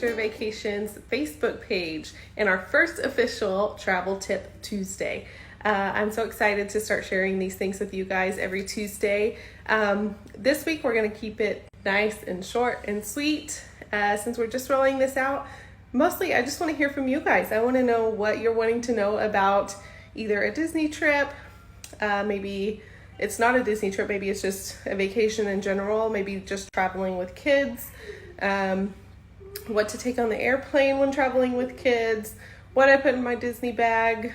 Adventure Vacations Facebook page and our first official Travel Tip Tuesday. I'm so excited to start sharing these things with you guys every Tuesday. This week we're going to keep it nice and short and sweet since we're just rolling this out. Mostly I just want to hear from you guys. I want to know what you're wanting to know about either a Disney trip, maybe it's not a Disney trip, maybe it's just a vacation in general, maybe just traveling with kids, what to take on the airplane when traveling with kids, what I put in my Disney bag,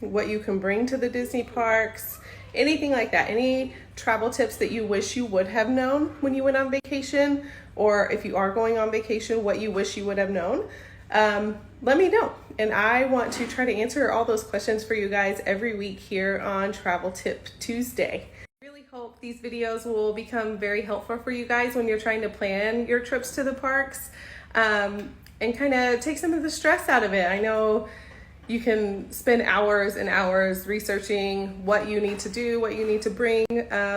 what you can bring to the Disney parks, anything like that. Any travel tips that you wish you would have known when you went on vacation, or if you are going on vacation, what you wish you would have known. Let me know. And I want to try to answer all those questions for you guys every week here on Travel Tip Tuesday. I really hope these videos will become very helpful for you guys when you're trying to plan your trips to the parks, and kind of take some of the stress out of it. I know you can spend hours and hours researching what you need to do, what you need to bring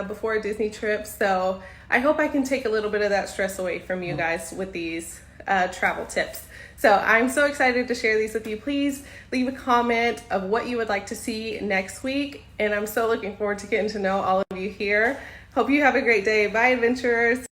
before a Disney trip. So I hope I can take a little bit of that stress away from you guys with these travel tips. So I'm so excited to share these with you. Please leave a comment of what you would like to see next week. And I'm so looking forward to getting to know all of you here. Hope you have a great day. Bye, adventurers.